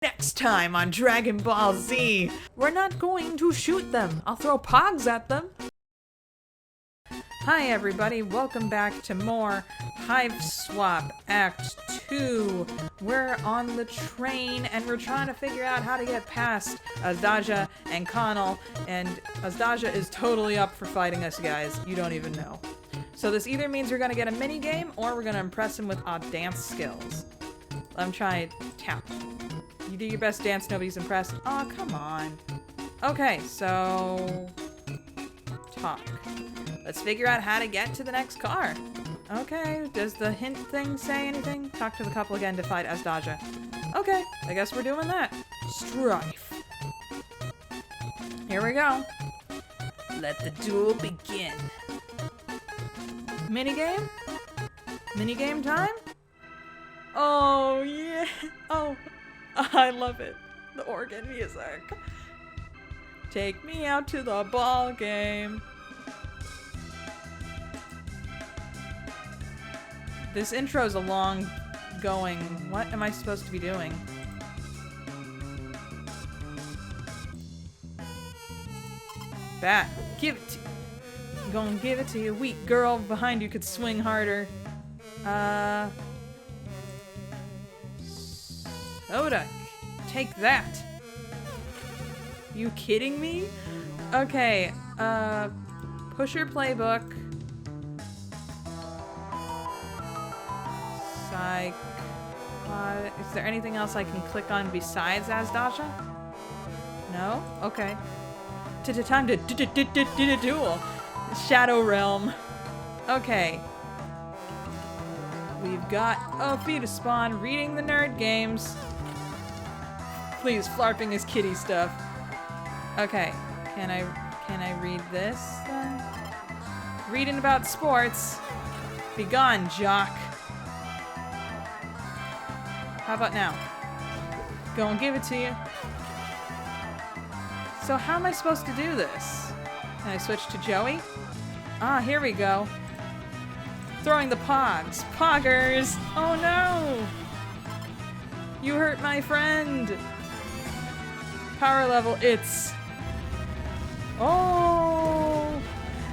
Next time on Dragon Ball Z, we're not going to shoot them. I'll throw pogs at them. Hi everybody, welcome back to more Hiveswap Act 2. We're on the train and we're trying to figure out how to get past Azdaja and Connell, and Azdaja is totally up for fighting us, guys. You don't even know. So this either means we're gonna get a mini game or we're gonna impress him with odd dance skills. Let him try tap. You do your best dance, nobody's impressed. Oh, come on. Okay, so talk. Let's figure out how to get to the next car. Okay, does the hint thing say anything? Talk to the couple again to fight Azdaja. Okay, I guess we're doing that. Strife. Here we go. Let the duel begin. Minigame? Minigame time? Oh, yeah. Oh, I love it. The organ music. Take me out to the ball game. This intro's a long going. What am I supposed to be doing? Bat, give it to you. I'm gonna give it to you. Weak girl behind you could swing harder. Soda, take that. You kidding me? Okay, Pusher Playbook. Is there anything else I can click on besides Azdaja? No? Okay. Time to duel. Shadow Realm. Okay. We've got Ophi to spawn, reading the nerd games. Please, flarping is kitty stuff. Okay. Can I read this then? Reading about sports. Be gone, jock. How about now? Go and give it to you. So how am I supposed to do this? Can I switch to Joey? Ah, here we go. Throwing the pogs. Poggers! Oh no! You hurt my friend! Power level, it's... Oh!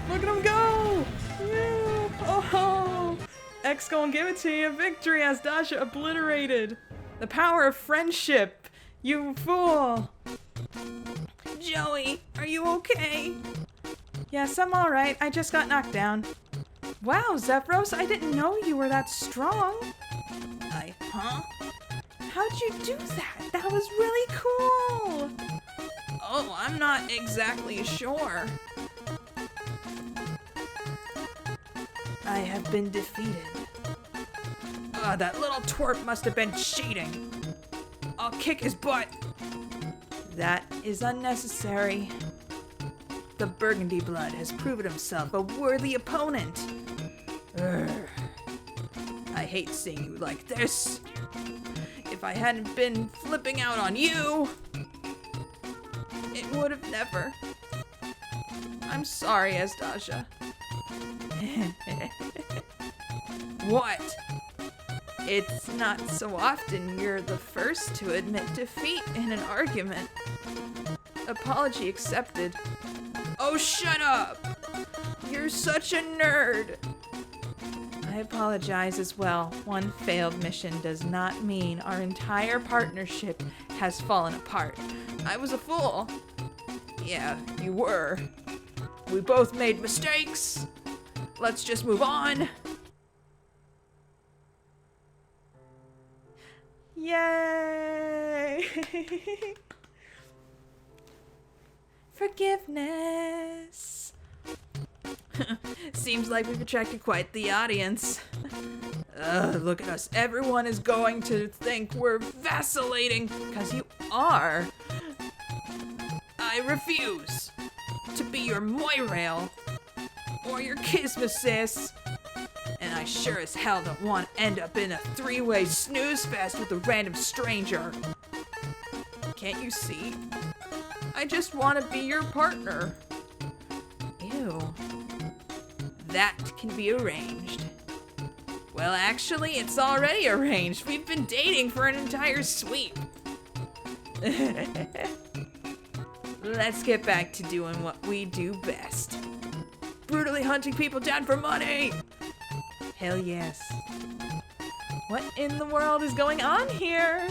Look at him go! Yeah. Oh! X gonna give it to you. Victory, Azdaja obliterated. The power of friendship. You fool. Joey, are you okay? Yes, I'm alright. I just got knocked down. Wow, Zephyros, I didn't know you were that strong. Huh? How'd you do that? That was really cool. Oh, I'm not exactly sure. I have been defeated. That little twerp must have been cheating. I'll kick his butt. That is unnecessary. The Burgundy Blood has proven himself a worthy opponent. Urgh. I hate seeing you like this. If I hadn't been flipping out on you, it would have never. I'm sorry, Azdaja. What? It's not so often you're the first to admit defeat in an argument. Apology accepted. Oh, shut up! You're such a nerd! I apologize as well. One failed mission does not mean our entire partnership has fallen apart. I was a fool. Yeah, you were. We both made mistakes. Let's just move on. Yay! Forgiveness. Seems like we've attracted quite the audience. Look at us. Everyone is going to think we're vacillating, because you are. I refuse to be your moirail or your kismasis. And I sure as hell don't want to end up in a three-way snooze fest with a random stranger. Can't you see? I just want to be your partner. Ew. That can be arranged. Well, actually, it's already arranged. We've been dating for an entire sweep. Let's get back to doing what we do best. Brutally hunting people down for money! Hell yes. What in the world is going on here?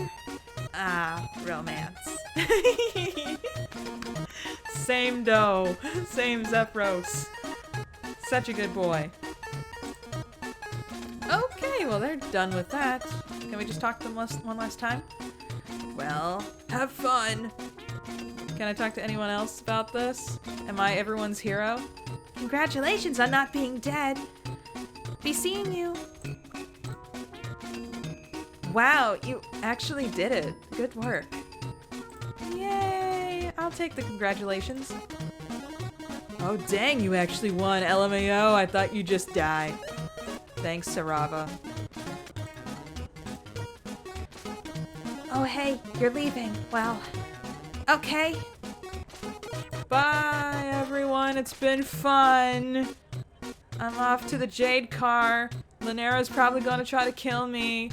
Ah, romance. Same dough, same Zephyros. Such a good boy. Okay, well they're done with that. Can we just talk to them one last time? Well, have fun. Can I talk to anyone else about this? Am I everyone's hero? Congratulations on not being dead. Be seeing you. Wow, you actually did it. Good work. Yay! I'll take the congratulations. Oh dang, you actually won, LMAO. I thought you just died. Thanks, Sarava. Oh hey, you're leaving. Well, okay. Bye, everyone. It's been fun. I'm off to the Jade car. Linera's probably going to try to kill me.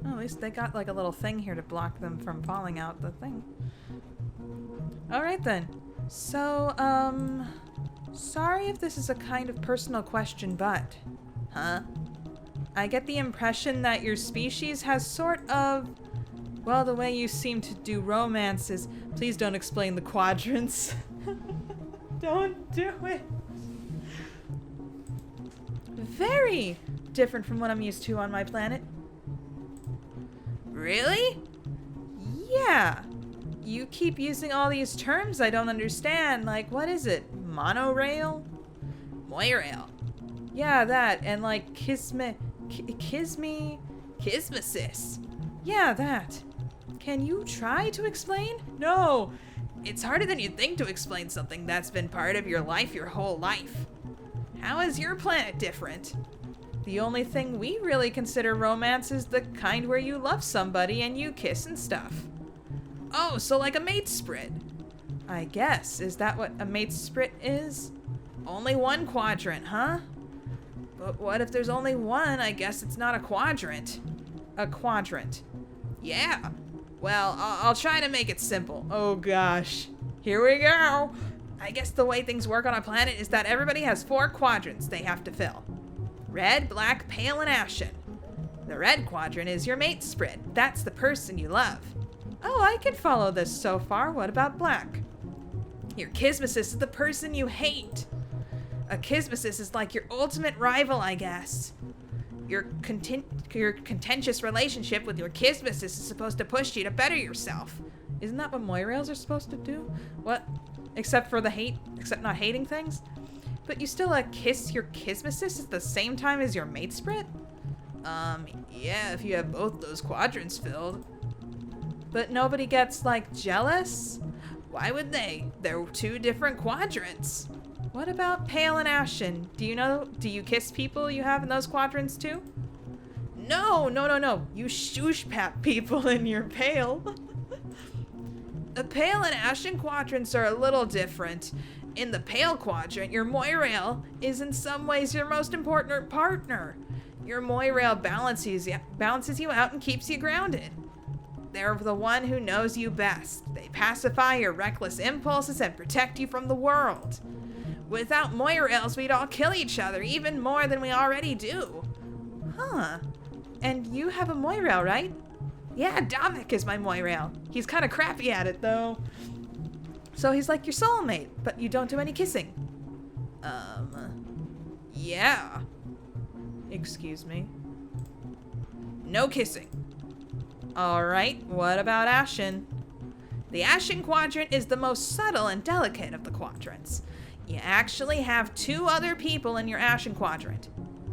Oh, at least they got like a little thing here to block them from falling out the thing. Alright then. So, sorry if this is a kind of personal question, but... Huh? I get the impression that your species has sort of... Well, the way you seem to do romances. Please don't explain the quadrants. Don't do it. Very different from what I'm used to on my planet. Really? Yeah. You keep using all these terms I don't understand. Like, what is it? Monorail? Moirail. Yeah, that. And like Kismesis. Yeah, that. Can you try to explain? No. It's harder than you'd think to explain something that's been part of your life your whole life. How is your planet different? The only thing we really consider romance is the kind where you love somebody and you kiss and stuff. Oh, so like a mate sprit. I guess. Is that what a mate sprit is? Only one quadrant, huh? But what if there's only one? I guess it's not a quadrant. A quadrant. Yeah. Well, I'll try to make it simple. Oh gosh. Here we go. I guess the way things work on a planet is that everybody has 4 quadrants they have to fill. Red, black, pale, and ashen. The red quadrant is your mate sprit. That's the person you love. Oh, I can follow this so far. What about black? Your kismesis is the person you hate. A kismesis is like your ultimate rival, I guess. Your contentious relationship with your kismesis is supposed to push you to better yourself. Isn't that what moirails are supposed to do? What? Except for the hate, except not hating things? But you still kiss your kismesis at the same time as your mate sprit? Yeah, if you have both those quadrants filled. But nobody gets, like, jealous? Why would they? They're 2 different quadrants. What about pale and ashen? Do you kiss people you have in those quadrants too? No. You shoosh-pap people in your pale. The pale and ashen quadrants are a little different. In the pale quadrant, your moirail is in some ways your most important partner. Your moirail balances you out and keeps you grounded. They're the one who knows you best. They pacify your reckless impulses and protect you from the world. Without moirails, we'd all kill each other, even more than we already do. Huh. And you have a moirail, right? Yeah, Dominic is my moirail. He's kind of crappy at it, though. So he's like your soulmate, but you don't do any kissing. Yeah. Excuse me. No kissing. Alright, what about Ashen? The Ashen quadrant is the most subtle and delicate of the quadrants. You actually have 2 other people in your Ashen quadrant.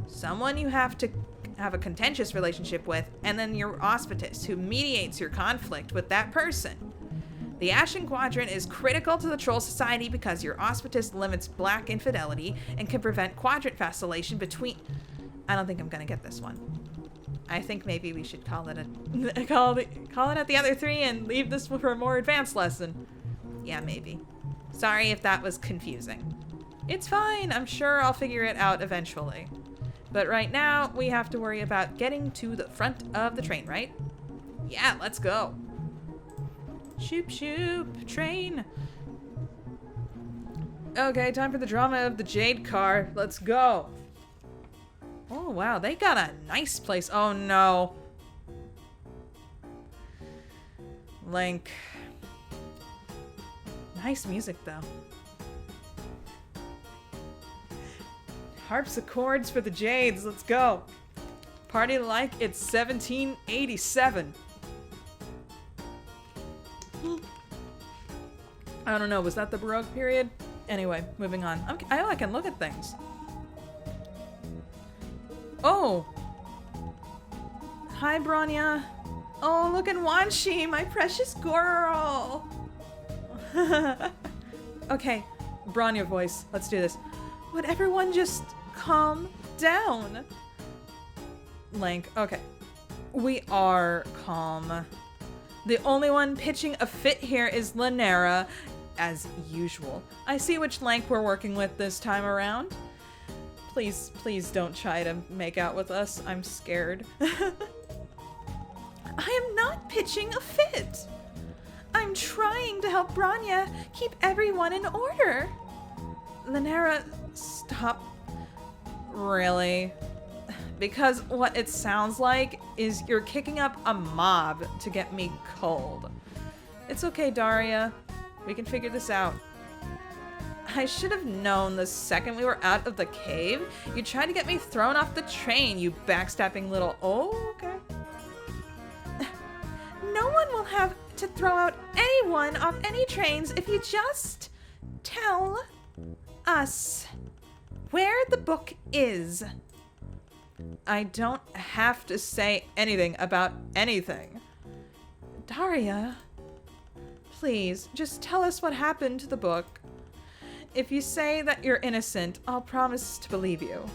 Someone you have to have a contentious relationship with, and then your auspitus, who mediates your conflict with that person. The Ashen quadrant is critical to the troll society because your auspitus limits black infidelity and can prevent quadrant vacillation between... I don't think I'm gonna get this one. I think maybe we should call it at the other 3 and leave this for a more advanced lesson. Yeah, maybe. Sorry if that was confusing. It's fine. I'm sure I'll figure it out eventually. But right now, we have to worry about getting to the front of the train, right? Yeah, let's go. Shoop, shoop, train. Okay, time for the drama of the Jade car. Let's go. Oh, wow, they got a nice place. Oh, no. Link. Nice music, though. Harpsichords for the Jades. Let's go. Party like it's 1787. I don't know. Was that the Baroque period? Anyway, moving on. I can look at things. Oh. Hi, Bronya. Oh, look at Wanshi, my precious girl. Okay, Bronya voice. Let's do this. Would everyone just calm down? Link. Okay. We are calm. The only one pitching a fit here is Lanera, as usual. I see which Lank we're working with this time around. Please, please don't try to make out with us. I'm scared. I am not pitching a fit. I'm trying to help Bronya keep everyone in order. Lanera, stop. Really? Because what it sounds like is you're kicking up a mob to get me cold. It's okay, Daria. We can figure this out. I should have known the second we were out of the cave. You tried to get me thrown off the train, you backstabbing little... Oh, okay. No one will have to throw out anyone off any trains if you just tell us where the book is. I don't have to say anything about anything. Daria, please, just tell us what happened to the book. If you say that you're innocent, I'll promise to believe you.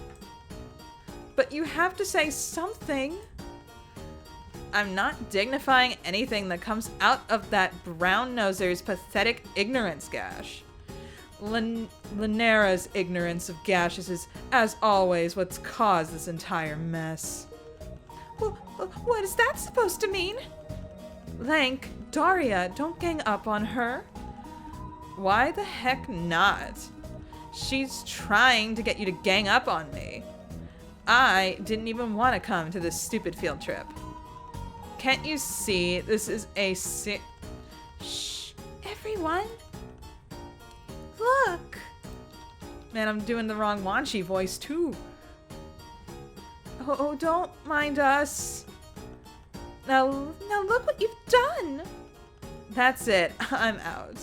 But you have to say something. I'm not dignifying anything that comes out of that brown-noser's pathetic ignorance, Gash. Lanera's ignorance of Gashes is, as always, what's caused this entire mess. Well, what is that supposed to mean? Lank, Daria, don't gang up on her. Why the heck not? She's trying to get you to gang up on me. I didn't even want to come to this stupid field trip. Can't you see this is a Shh, everyone. Look. Man, I'm doing the wrong Wanshi voice too. Oh, don't mind us. Now look what you've done. That's it. I'm out.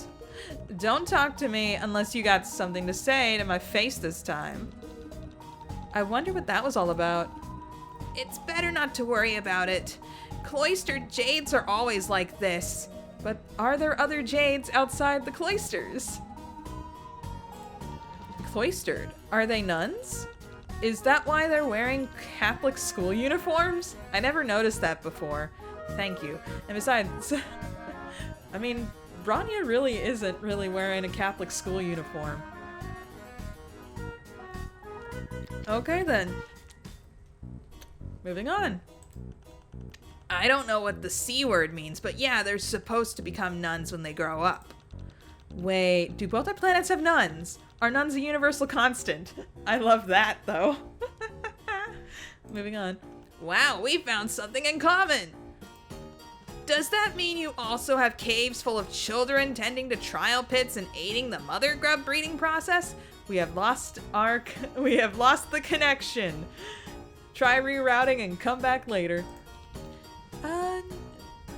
Don't talk to me unless you got something to say to my face this time. I wonder what that was all about. It's better not to worry about it. Cloistered jades are always like this. But are there other jades outside the cloisters? Cloistered? Are they nuns? Is that why they're wearing Catholic school uniforms? I never noticed that before. Thank you. And besides, I mean, Bronya really isn't really wearing a Catholic school uniform. Okay then. Moving on. I don't know what the C word means, but yeah, they're supposed to become nuns when they grow up. Wait, do both our planets have nuns? Are nuns a universal constant? I love that, though. Moving on. Wow, we found something in common! Does that mean you also have caves full of children tending to trial pits and aiding the mother grub breeding process? We have lost the connection. Try rerouting and come back later.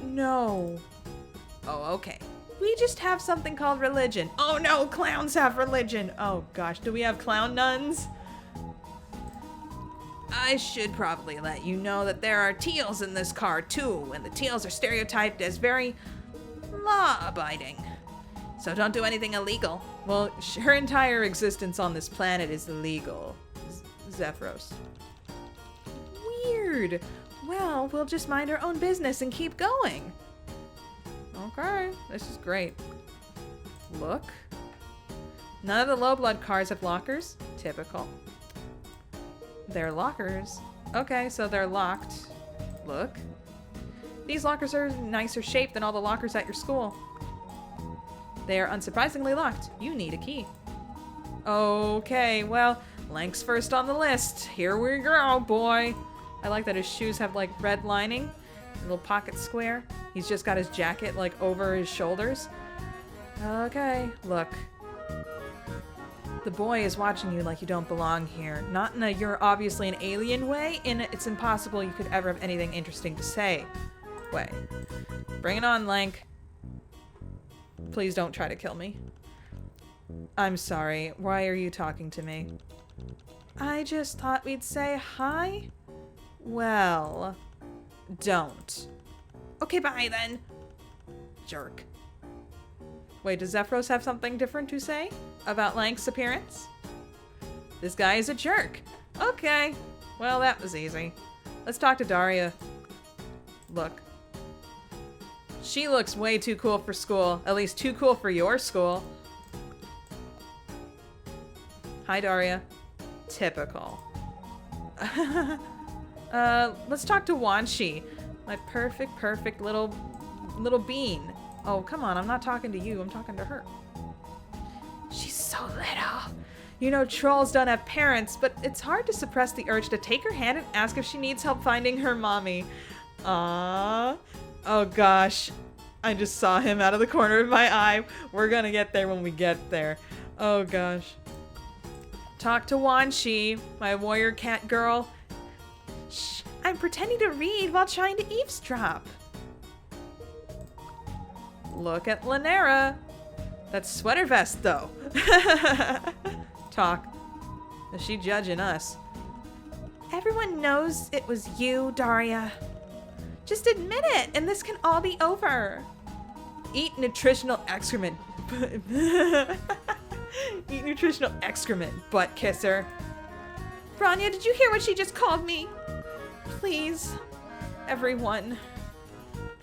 No. Oh, okay. We just have something called religion. Oh no, clowns have religion. Oh gosh, do we have clown nuns? I should probably let you know that there are teals in this car too, and the teals are stereotyped as very law-abiding. So don't do anything illegal. Well, her entire existence on this planet is illegal. Zephyros. Weird. Well, we'll just mind our own business and keep going. Okay, this is great. Look. None of the low blood cars have lockers. Typical. They're lockers. Okay, so they're locked. Look. These lockers are nicer shaped than all the lockers at your school. They are unsurprisingly locked. You need a key. Okay, well, Lank's first on the list. Here we go, boy. I like that his shoes have, like, red lining. A little pocket square. He's just got his jacket, like, over his shoulders. Okay, look. The boy is watching you like you don't belong here. Not in a you're obviously an alien way, in a it's impossible you could ever have anything interesting to say way. Bring it on, Lank. Please don't try to kill me. I'm sorry. Why are you talking to me? I just thought we'd say hi. Well, don't. Okay, bye then. Jerk. Wait, does Zephyros have something different to say about Lank's appearance? This guy is a jerk. Okay. Well, that was easy. Let's talk to Daria. Look. She looks way too cool for school. At least too cool for your school. Hi, Daria. Typical. Let's talk to Wanshi. My perfect little bean. Oh, come on. I'm not talking to you. I'm talking to her. She's so little. You know, trolls don't have parents, but it's hard to suppress the urge to take her hand and ask if she needs help finding her mommy. Aww. Oh gosh, I just saw him out of the corner of my eye. We're gonna get there when we get there. Oh gosh. Talk to Wanshi, my warrior cat girl. Shh, I'm pretending to read while trying to eavesdrop. Look at Lanera. That's sweater vest though. Talk. Is she judging us? Everyone knows it was you, Daria. Just admit it, and this can all be over. Eat nutritional excrement. Eat nutritional excrement, butt kisser. Branya, did you hear what she just called me? Please, everyone,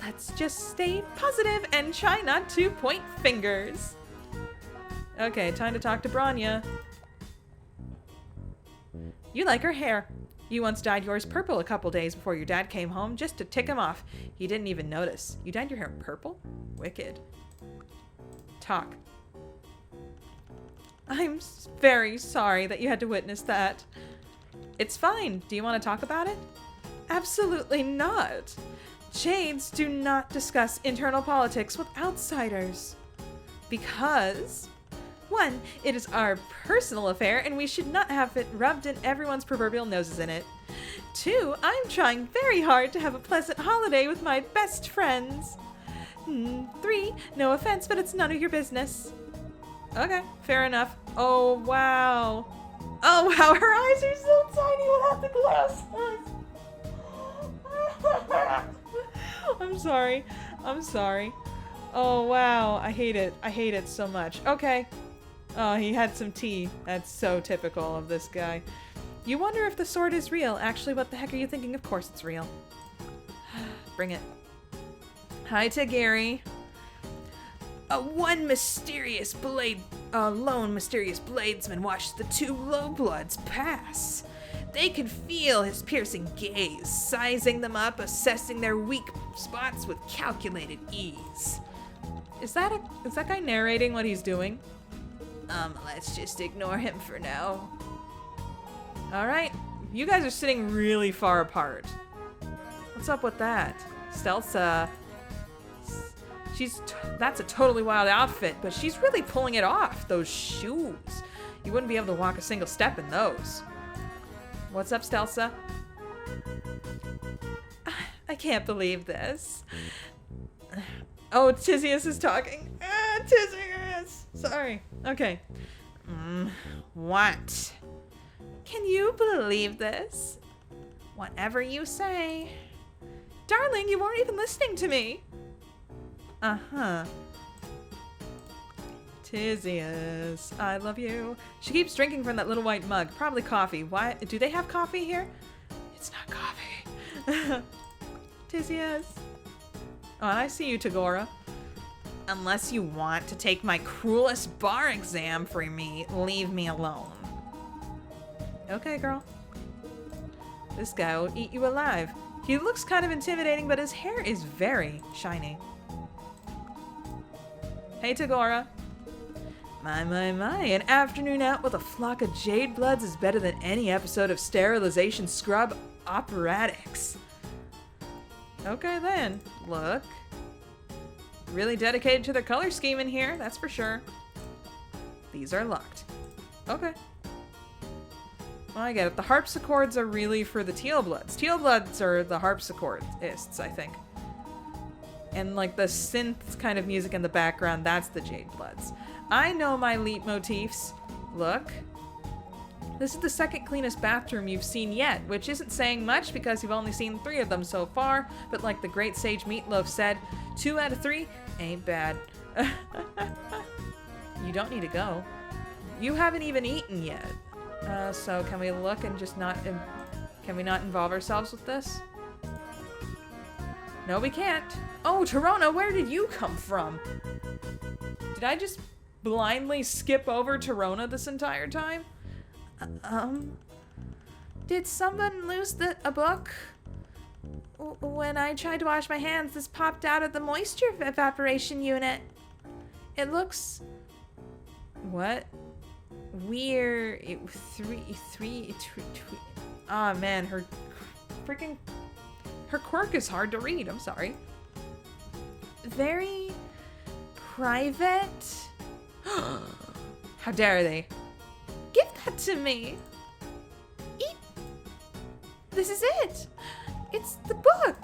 let's just stay positive and try not to point fingers. Okay, time to talk to Branya. You like her hair. You once dyed yours purple a couple days before your dad came home just to tick him off. He didn't even notice. You dyed your hair purple? Wicked. Talk. I'm very sorry that you had to witness that. It's fine. Do you want to talk about it? Absolutely not. Jades do not discuss internal politics with outsiders. Because... 1, it is our personal affair and we should not have it rubbed in everyone's proverbial noses in it. 2, I'm trying very hard to have a pleasant holiday with my best friends. 3, no offense, but it's none of your business. Okay, fair enough. Oh, wow. Oh, wow, her eyes are so tiny without the glasses. I'm sorry. I'm sorry. Oh, wow. I hate it. I hate it so much. Okay. Oh, he had some tea. That's so typical of this guy. You wonder if the sword is real. Actually, what the heck are you thinking? Of course it's real. Bring it. Hi to Gary. Lone mysterious bladesman watched the 2 lowbloods pass. They could feel his piercing gaze, sizing them up, assessing their weak spots with calculated ease. Is that guy narrating what he's doing? Let's just ignore him for now. Alright, you guys are sitting really far apart. What's up with that? Stelsa, that's a totally wild outfit, but she's really pulling it off. Those shoes. You wouldn't be able to walk a single step in those. What's up, Stelsa? I can't believe this. Oh, Tizius is talking. Tizius! Sorry. Okay. What? Can you believe this? Whatever you say. Darling, you weren't even listening to me. Uh-huh. Tizius, I love you. She keeps drinking from that little white mug. Probably coffee. Why? Do they have coffee here? It's not coffee. Tizius. Oh, and I see you, Tagora. Unless you want to take my cruelest bar exam for me, leave me alone. Okay, girl. This guy will eat you alive. He looks kind of intimidating, but his hair is very shiny. Hey, Tagora. My, an afternoon out with a flock of jade bloods is better than any episode of sterilization scrub operatics. Okay then, look. Really dedicated to their color scheme in here, that's for sure. These are locked. Okay. Well, I get it. The harpsichords are really for the teal bloods. Teal bloods are the harpsichordists, I think. And like the synth kind of music in the background, that's the jade bloods. I know my leitmotifs. Look. This is the second cleanest bathroom you've seen yet, which isn't saying much because you've only seen 3 of them so far, but like the great sage Meatloaf said, 2 out of 3 ain't bad. You don't need to go. You haven't even eaten yet. So can we look and just not, can we not involve ourselves with this? No, we can't. Oh, Torona, where did you come from? Did I just blindly skip over Torona this entire time? Did someone lose a book? When I tried to wash my hands, this popped out of the moisture evaporation unit. It looks... What? Weird. Ah, man, her quirk is hard to read. I'm sorry. Very private. How dare they? Give that to me. Eat. This is it. It's the book.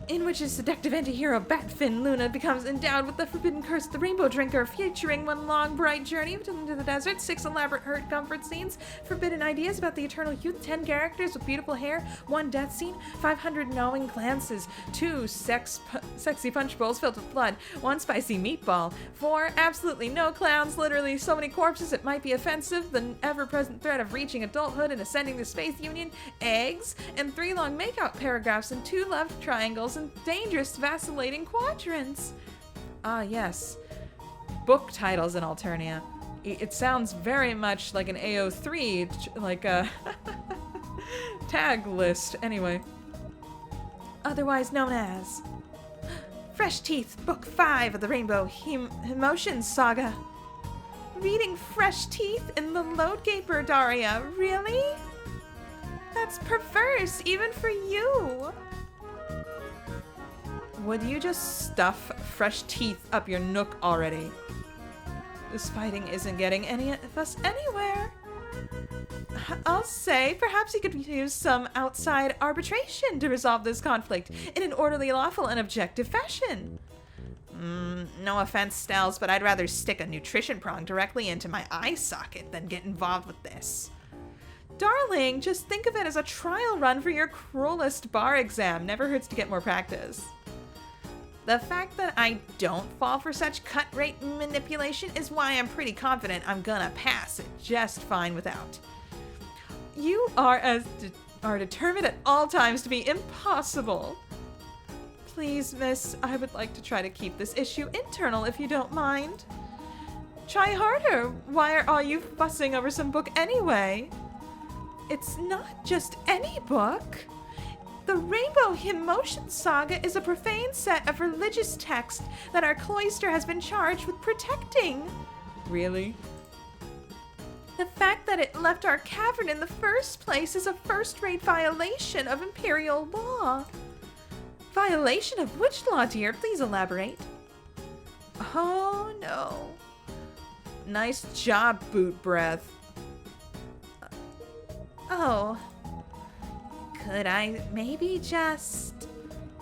In which a seductive anti-hero Batfin Luna becomes endowed with the forbidden curse of the Rainbow Drinker, featuring 1 long, bright journey into the desert, 6 elaborate hurt comfort scenes, forbidden ideas about the eternal youth, 10 characters with beautiful hair, 1 death scene, 500 knowing glances, 2 sexy punch bowls filled with blood, 1 spicy meatball, 4 absolutely no clowns, literally so many corpses it might be offensive, the ever-present threat of reaching adulthood and ascending the space union, eggs, and 3 long makeout paragraphs and 2 love triangles and dangerous vacillating quadrants. Ah, yes. Book titles in Alternia. It sounds very much like an AO3, like a tag list. Anyway. Otherwise known as Fresh Teeth, Book 5 of the Rainbow Emotions Saga. Reading Fresh Teeth in the Load Gaper, Daria. Really? That's perverse, even for you. Would you just stuff fresh teeth up your nook already? This fighting isn't getting any of us anywhere. I'll say, perhaps you could use some outside arbitration to resolve this conflict in an orderly, lawful, and objective fashion. No offense, Stells, but I'd rather stick a nutrition prong directly into my eye socket than get involved with this. Darling, just think of it as a trial run for your cruelest bar exam. Never hurts to get more practice. The fact that I don't fall for such cut-rate manipulation is why I'm pretty confident I'm gonna pass it just fine without. You are determined at all times to be impossible. Please, miss, I would like to try to keep this issue internal if you don't mind. Try harder. Why are all you fussing over some book anyway? It's not just any book. The Rainbow Emotions Saga is a profane set of religious texts that our cloister has been charged with protecting. Really? The fact that it left our cavern in the first place is a first-rate violation of Imperial law. Violation of which law, dear? Please elaborate. Oh, no. Nice job, Boot Breath. Oh. Could I maybe just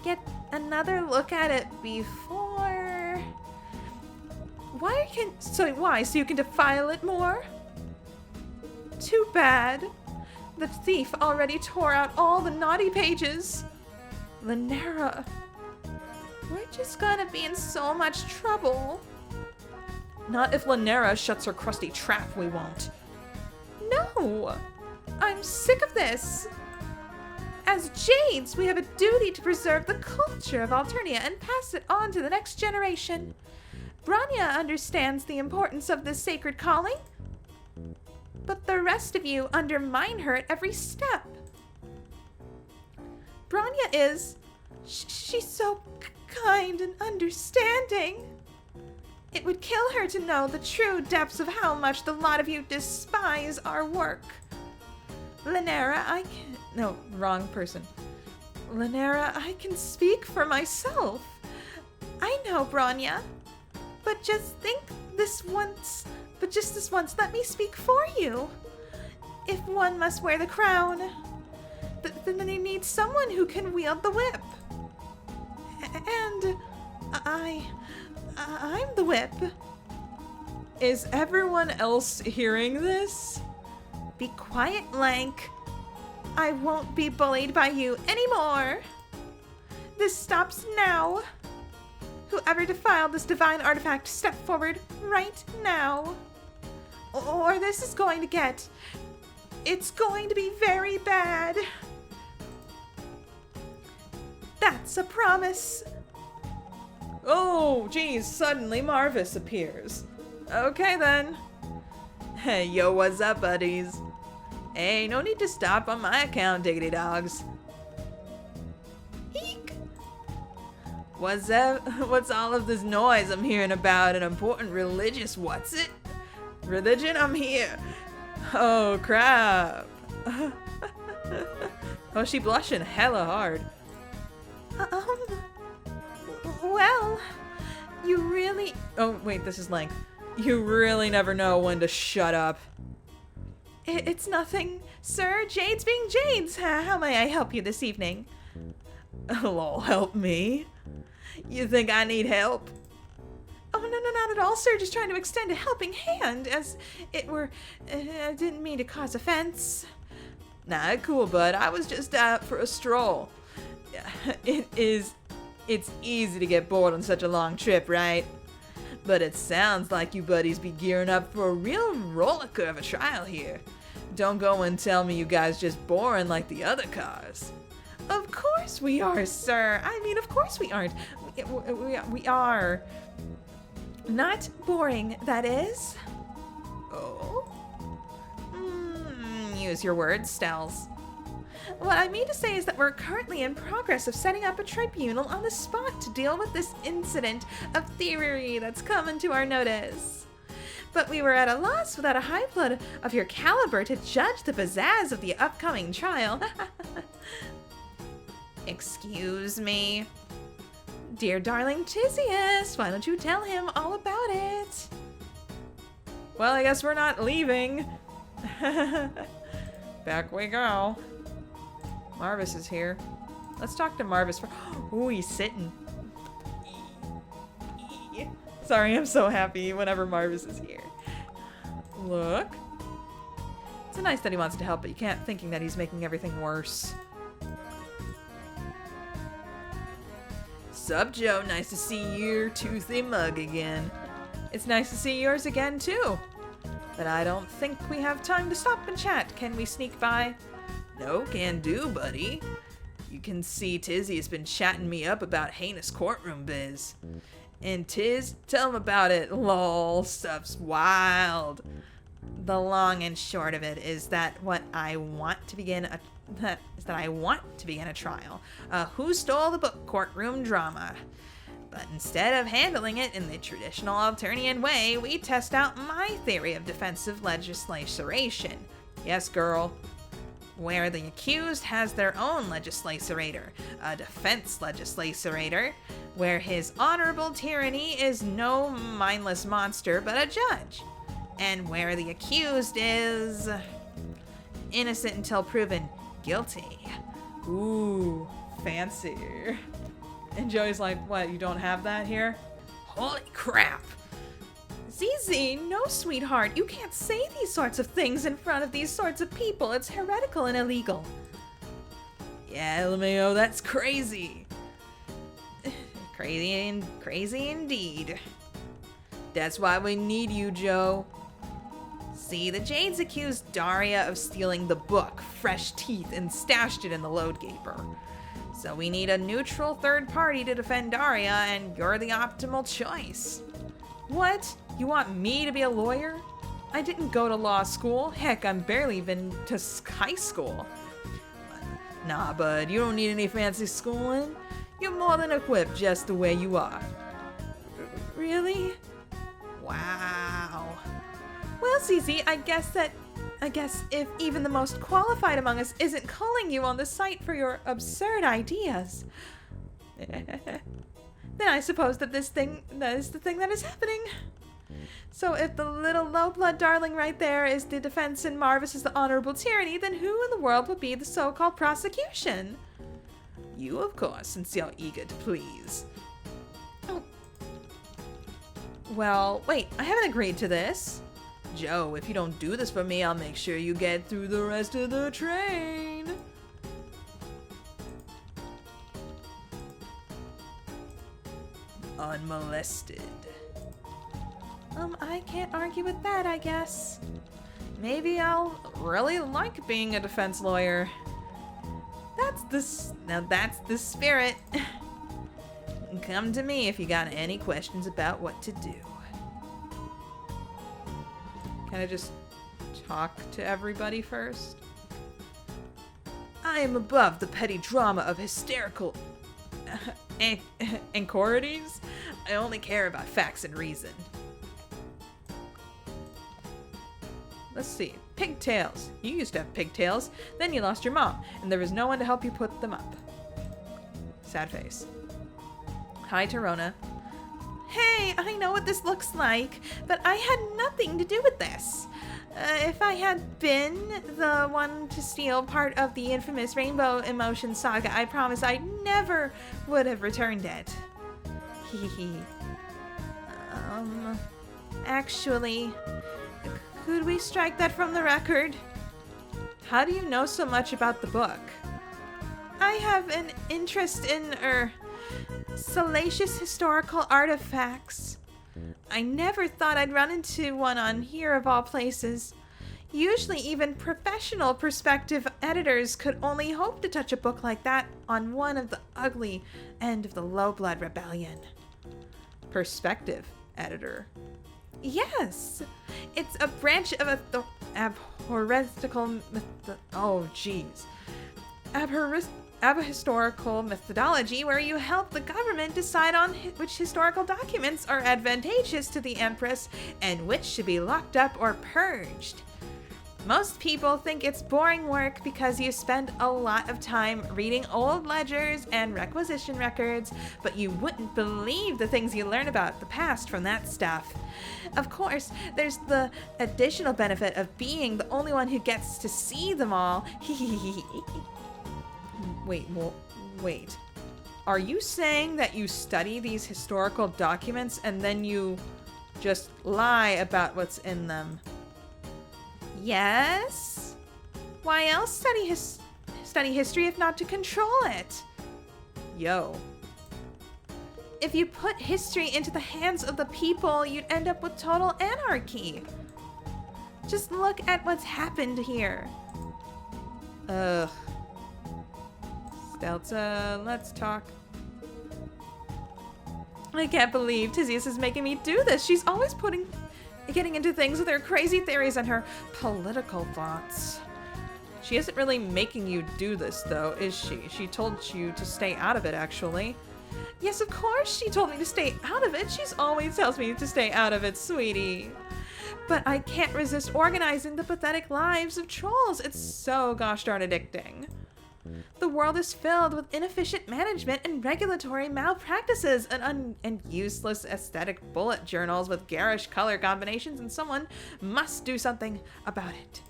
get another look at it before? Why? So you can defile it more? Too bad. The thief already tore out all the naughty pages. Lanera. We're just gonna be in so much trouble. Not if Lanera shuts her crusty trap, we won't. No! I'm sick of this. As Jades, we have a duty to preserve the culture of Alternia and pass it on to the next generation. Branya understands the importance of this sacred calling, but the rest of you undermine her at every step. Bronya is. She's so kind and understanding. It would kill her to know the true depths of how much the lot of you despise our work. Lanera, no, wrong person. Lanera, I can speak for myself. I know, Bronya. But just this once, let me speak for you. If one must wear the crown, then they need someone who can wield the whip. And I'm the whip. Is everyone else hearing this? Be quiet, Lank. I won't be bullied by you anymore. This stops now. Whoever defiled this divine artifact, step forward right now. Or this is going to get... It's going to be very bad. That's a promise. Oh, geez, suddenly Marvis appears. Okay, then. Hey, yo, what's up, buddies? Hey, no need to stop on my account, diggity dogs. Eek. What's all of this noise I'm hearing about an important religious what's it? Religion? I'm here. Oh, crap. Oh, she blushing hella hard. Well, you really... Oh, wait, this is Lank. You really never know when to shut up. It's nothing, sir. Jade's being Jade's. How may I help you this evening? Lol, help me? You think I need help? Oh, no, not at all, sir. Just trying to extend a helping hand, as it were... I didn't mean to cause offense. Nah, cool, bud. I was just out for a stroll. It's easy to get bored on such a long trip, right? But it sounds like you buddies be gearing up for a real rollercoaster of a trial here. Don't go and tell me you guys just boring like the other cars. Of course we are, sir. I mean, of course we aren't. We are. Not boring, that is. Oh? Use your words, Stells. What I mean to say is that we're currently in progress of setting up a tribunal on the spot to deal with this incident of thievery that's come into our notice. But we were at a loss without a highblood of your caliber to judge the pizzazz of the upcoming trial. Excuse me. Dear darling Tizius, why don't you tell him all about it? Well, I guess we're not leaving. Back we go. Marvis is here. Let's talk to Marvis for... Ooh, he's sitting. Sorry, I'm so happy whenever Marvis is here. Look. It's nice that he wants to help, but you can't thinking that he's making everything worse. Sup, Joe? Nice to see your toothy mug again. It's nice to see yours again, too. But I don't think we have time to stop and chat. Can we sneak by? No, can do, buddy. You can see Tizzy has been chatting me up about heinous courtroom biz. And Tiz, tell him about it. Lol, stuff's wild. The long and short of it is that I want to begin a trial. Who stole the book courtroom drama. But instead of handling it in the traditional Alternian way, we test out my theory of defensive legislation. Yes, girl. Where the accused has their own legislacerator, a defense legislacerator, where his honorable tyranny is no mindless monster but a judge, and where the accused is innocent until proven guilty. Ooh, fancy. And Joey's like, what, you don't have that here? Holy crap! ZZ, no, sweetheart, you can't say these sorts of things in front of these sorts of people. It's heretical and illegal. Yeah, LMAO, that's crazy. Crazy indeed. That's why we need you, Joe. See, the Jades accused Daria of stealing the book, Fresh Teeth, and stashed it in the load gaper. So we need a neutral third party to defend Daria, and you're the optimal choice. What? You want me to be a lawyer? I didn't go to law school. Heck, I'm barely been to high school. Nah, bud, you don't need any fancy schooling. You're more than equipped just the way you are. Really? Wow. Well, ZZ, I guess if even the most qualified among us isn't calling you on the site for your absurd ideas, then I suppose that that is the thing that is happening. So if the little low-blood darling right there is the defense and Marvis is the honorable tyranny, then who in the world would be the so-called prosecution? You, of course, since you're eager to please. Oh. Well, wait, I haven't agreed to this. Joe, if you don't do this for me, I'll make sure you get through the rest of the train. Unmolested. I can't argue with that, I guess. Maybe I'll really like being a defense lawyer. Now that's the spirit. Come to me if you got any questions about what to do. Can I just talk to everybody first? I am above the petty drama of hysterical inquiries. I only care about facts and reason. Let's see. Pigtails. You used to have pigtails. Then you lost your mom, and there was no one to help you put them up. Sad face. Hi, Torona. Hey, I know what this looks like, but I had nothing to do with this. If I had been the one to steal part of the infamous Rainbow Emotion Saga, I promise I never would have returned it. Hee. Actually, could we strike that from the record? How do you know so much about the book? I have an interest in, salacious historical artifacts. I never thought I'd run into one on here of all places. Usually even professional perspective editors could only hope to touch a book like that on one of the ugly end of the low-blood rebellion. Perspective editor. Yes, it's a branch of historical methodology where you help the government decide on which historical documents are advantageous to the Empress and which should be locked up or purged. Most people think it's boring work because you spend a lot of time reading old ledgers and requisition records, but you wouldn't believe the things you learn about the past from that stuff. Of course, there's the additional benefit of being the only one who gets to see them all. Wait. Are you saying that you study these historical documents and then you just lie about what's in them? Yes? Why else study history if not to control it? Yo. If you put history into the hands of the people, you'd end up with total anarchy. Just look at what's happened here. Ugh. Stelza, let's talk. I can't believe Tizius is making me do this. She's always getting into things with her crazy theories and her political thoughts. She isn't really making you do this, though, is she? She told you to stay out of it, actually. Yes, of course she told me to stay out of it. She's always tells me to stay out of it, sweetie. But I can't resist organizing the pathetic lives of trolls. It's so gosh darn addicting. The world is filled with inefficient management and regulatory malpractices and useless aesthetic bullet journals with garish color combinations, and someone must do something about it.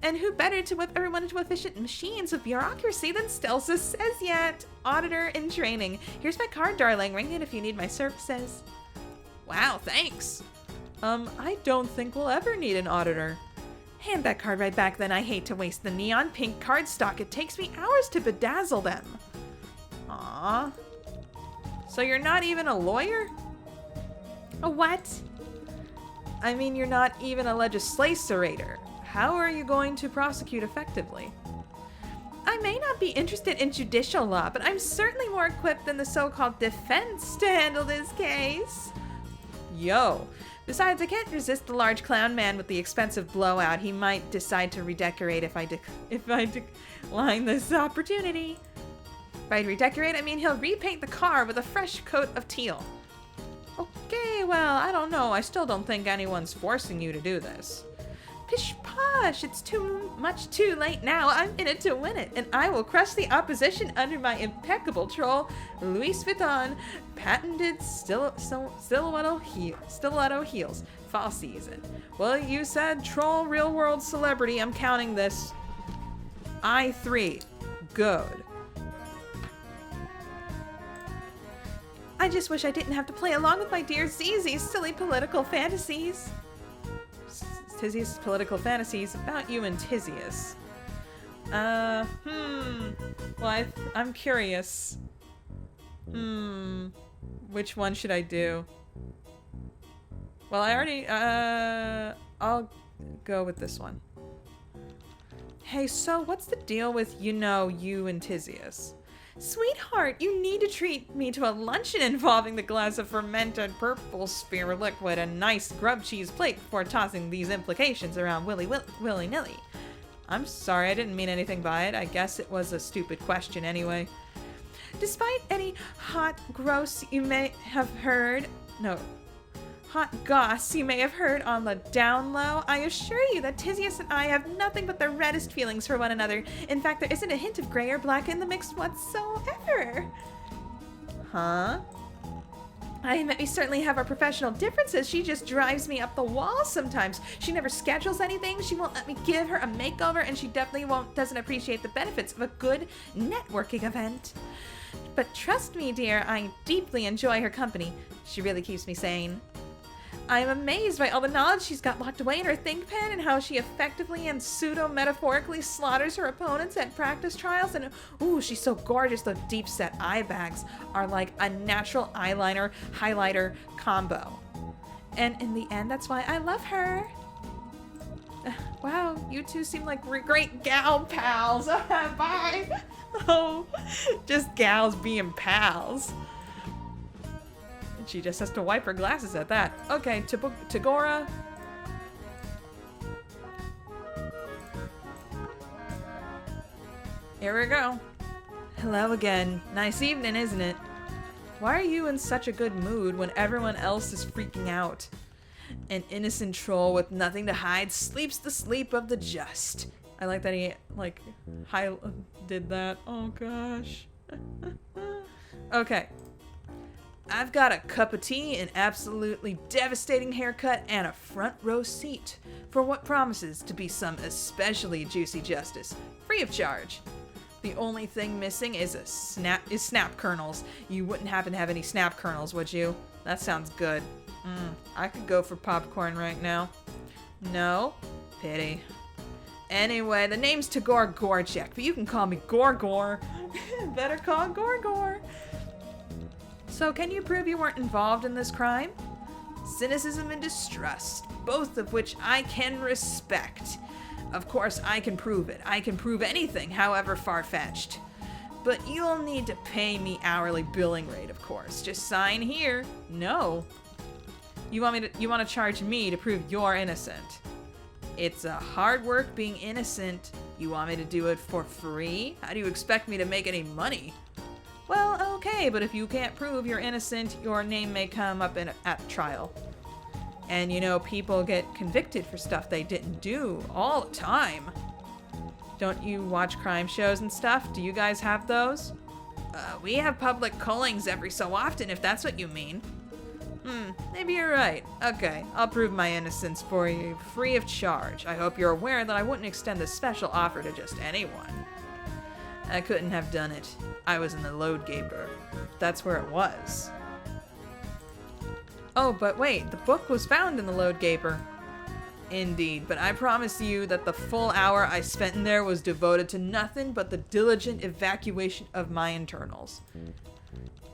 And who better to whip everyone into efficient machines of bureaucracy than Stelza says yet? Auditor in training. Here's my card, darling. Ring it if you need my services. Wow, thanks. I don't think we'll ever need an auditor. Hand that card right back then. I hate to waste the neon pink cardstock. It takes me hours to bedazzle them. Aww. So you're not even a lawyer? A what? I mean, you're not even a legislator. How are you going to prosecute effectively? I may not be interested in judicial law, but I'm certainly more equipped than the so-called defense to handle this case. Yo. Besides, I can't resist the large clown man with the expensive blowout. He might decide to redecorate if I decline this opportunity. By redecorate, I mean he'll repaint the car with a fresh coat of teal. Okay, well, I don't know. I still don't think anyone's forcing you to do this. Pish posh, it's too late now. I'm in it to win it, and I will crush the opposition under my impeccable troll, Louis Vuitton, patented stiletto heels, fall season. Well, you said troll real world celebrity. I'm counting this. I3. Good. I just wish I didn't have to play along with my dear Zizi's silly political fantasies. Tizia's political fantasies about you and Tizius. Well, I'm curious. Which one should I do? Well, I already, I'll go with this one. Hey, so what's the deal with, you and Tizius? Sweetheart, you need to treat me to a luncheon involving the glass of fermented purple sphere liquid and nice grub cheese plate before tossing these implications around willy-nilly. I'm sorry, I didn't mean anything by it. I guess it was a stupid question anyway. Despite any hot goss you may have heard on the down low, I assure you that Tizius and I have nothing but the reddest feelings for one another. In fact, there isn't a hint of gray or black in the mix whatsoever. Huh? I admit we certainly have our professional differences. She just drives me up the wall sometimes. She never schedules anything. She won't let me give her a makeover, and she definitely doesn't appreciate the benefits of a good networking event. But trust me, dear, I deeply enjoy her company. She really keeps me sane. I'm amazed by all the knowledge she's got locked away in her think pen and how she effectively and pseudo-metaphorically slaughters her opponents at practice trials. And ooh, she's so gorgeous. Those deep-set eye bags are like a natural eyeliner-highlighter combo. And in the end, that's why I love her. Wow, you two seem like great gal pals. Bye. Oh, just gals being pals. She just has to wipe her glasses at that. Okay, Tagora. Here we go. Hello again. Nice evening, isn't it? Why are you in such a good mood when everyone else is freaking out? An innocent troll with nothing to hide sleeps the sleep of the just. I like that he, did that. Oh, gosh. Okay. I've got a cup of tea, an absolutely devastating haircut, and a front row seat for what promises to be some especially juicy justice, free of charge. The only thing missing is snap kernels. You wouldn't happen to have any snap kernels, would you? That sounds good. I could go for popcorn right now. No? Pity. Anyway, the name's Tagore Gorchek, but you can call me Gorgor. Better call Gorgor. So, can you prove you weren't involved in this crime? Cynicism and distrust, both of which I can respect. Of course, I can prove it. I can prove anything, however far-fetched. But you'll need to pay me hourly billing rate, of course. Just sign here. No. You want to charge me to prove you're innocent? It's a hard work being innocent. You want me to do it for free? How do you expect me to make any money? Well, okay, but if you can't prove you're innocent, your name may come up at trial. And people get convicted for stuff they didn't do all the time. Don't you watch crime shows and stuff? Do you guys have those? We have public callings every so often, if that's what you mean. Maybe you're right. Okay, I'll prove my innocence for you free of charge. I hope you're aware that I wouldn't extend this special offer to just anyone. I couldn't have done it. I was in the load gaper. That's where it was. Oh, but wait, the book was found in the load gaper. Indeed, but I promise you that the full hour I spent in there was devoted to nothing but the diligent evacuation of my internals.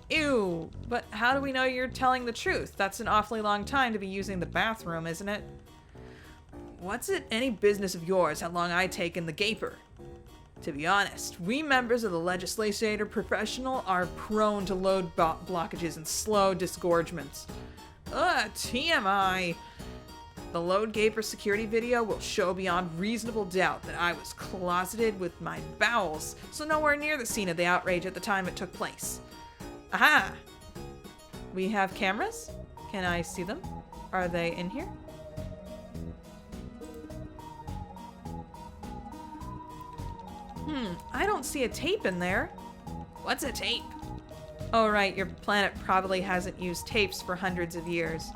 Ew, but how do we know you're telling the truth? That's an awfully long time to be using the bathroom, isn't it? What's it any business of yours how long I take in the gaper? To be honest, we members of the legislature professional are prone to load blockages and slow disgorgements. TMI. The load gaper security video will show beyond reasonable doubt that I was closeted with my bowels, so nowhere near the scene of the outrage at the time it took place. Aha! We have cameras? Can I see them? Are they in here? I don't see a tape in there. What's a tape? Oh right, your planet probably hasn't used tapes for hundreds of years.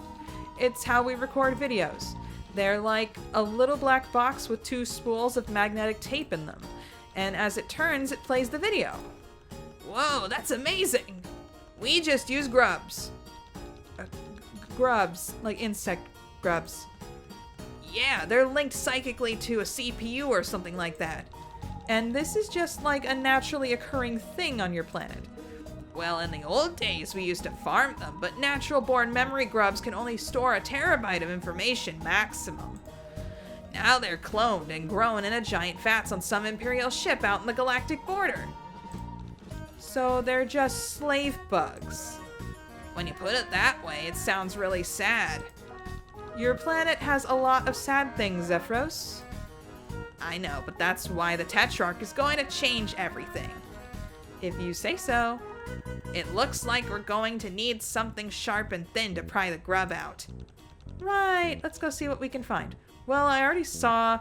It's how we record videos. They're like a little black box with 2 spools of magnetic tape in them. And as it turns, it plays the video. Whoa, that's amazing! We just use grubs. Grubs, like insect grubs. Yeah, they're linked psychically to a CPU or something like that. And this is just like a naturally occurring thing on your planet. Well, in the old days, we used to farm them, but natural-born memory grubs can only store a terabyte of information maximum. Now they're cloned and grown in a giant vats on some Imperial ship out in the galactic border. So they're just slave bugs. When you put it that way, it sounds really sad. Your planet has a lot of sad things, Zephyros. I know, but that's why the Tetrarch is going to change everything. If you say so. It looks like we're going to need something sharp and thin to pry the grub out. Right, let's go see what we can find. Well, I already saw...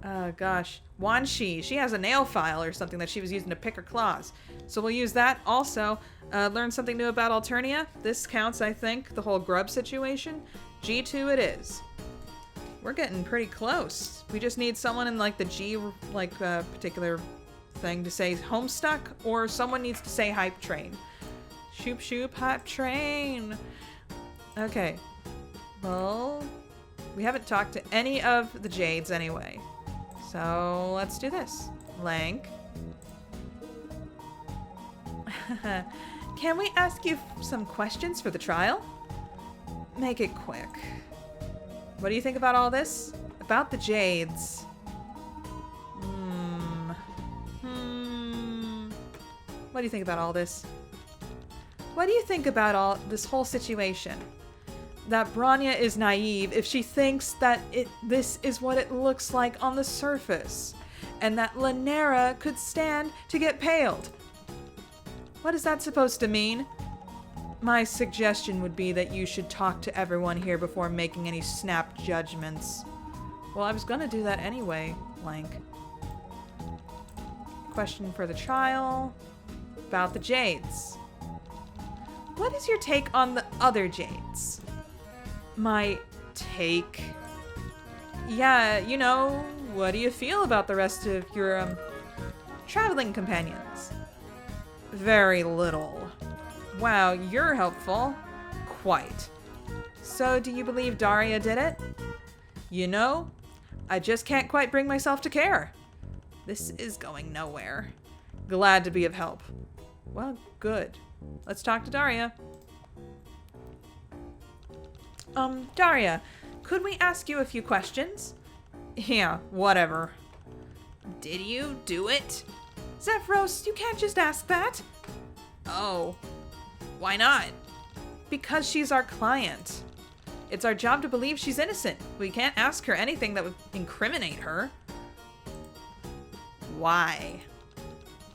Wanshi. She has a nail file or something that she was using to pick her claws. So we'll use that. Also, learn something new about Alternia. This counts, I think, the whole grub situation. G2 it is. We're getting pretty close. We just need someone in like the G, particular thing to say Homestuck, or someone needs to say Hype Train. Shoop shoop Hype Train. Okay. Well, we haven't talked to any of the Jades anyway. So let's do this. Lank. Can we ask you some questions for the trial? Make it quick. What do you think about all this? About the Jades? What do you think about all this? What do you think about all this whole situation? That Bronya is naive if she thinks that this is what it looks like on the surface, and that Lanera could stand to get paled. What is that supposed to mean? My suggestion would be that you should talk to everyone here before making any snap judgments. Well, I was gonna do that anyway, Lank. Question for the trial. About the Jades. What is your take on the other Jades? My take? Yeah, you know, what do you feel about the rest of your, traveling companions? Very little. Wow, you're helpful. Quite. So, do you believe Daria did it? You know, I just can't quite bring myself to care. This is going nowhere. Glad to be of help. Well, good. Let's talk to Daria. Daria, could we ask you a few questions? Yeah, whatever. Did you do it? Zephyros, you can't just ask that. Oh, why not? Because she's our client. It's our job to believe she's innocent. We can't ask her anything that would incriminate her. Why?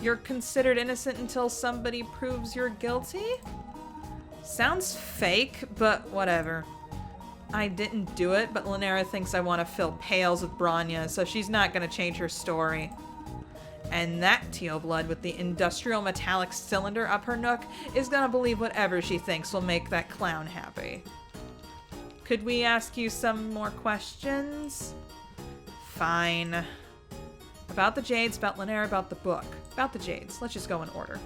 You're considered innocent until somebody proves you're guilty? Sounds fake, but whatever. I didn't do it, but Lanera thinks I want to fill pails with Bronya, so she's not going to change her story. And that teal blood with the industrial metallic cylinder up her nook is going to believe whatever she thinks will make that clown happy. Could we ask you some more questions? Fine. About the Jades, about Lanera, about the book. About the Jades. Let's just go in order.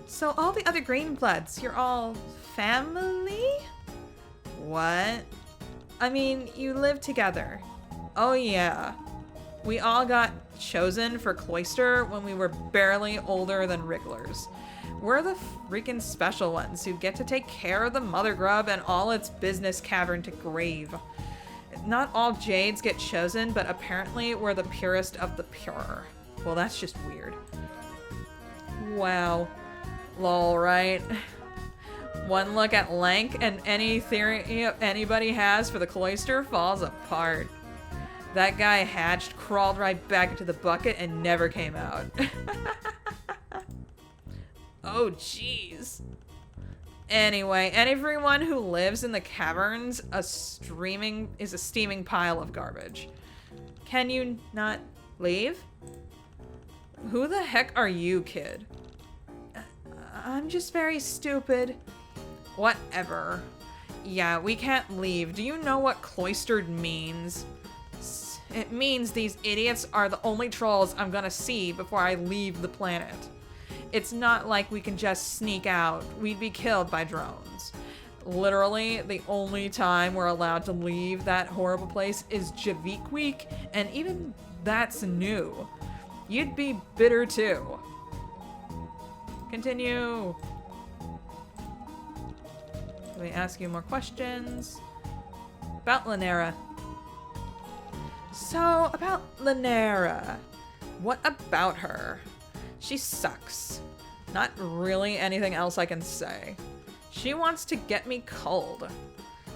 So all the other Greenbloods, you're all family? What? I mean, you live together. Oh yeah. We all got chosen for Cloister when we were barely older than Wrigglers. We're the freaking special ones who get to take care of the Mother Grub and all its business cavern to grave. Not all Jades get chosen, but apparently we're the purest of the pure. Well, that's just weird. Wow. Lol, right? One look at Lank and any theory anybody has for the cloister falls apart. That guy hatched, crawled right back into the bucket, and never came out. Oh, jeez. Anyway, everyone who lives in the caverns is a steaming pile of garbage. Can you not leave? Who the heck are you, kid? I'm just very stupid. Whatever. Yeah, we can't leave. Do you know what cloistered means? It means these idiots are the only trolls I'm gonna see before I leave the planet. It's not like we can just sneak out. We'd be killed by drones. Literally, the only time we're allowed to leave that horrible place is Javik Week, and even that's new. You'd be bitter too. Continue. Let me ask you more questions. About Lanera. So, about Lanera. What about her? She sucks. Not really anything else I can say. She wants to get me cold.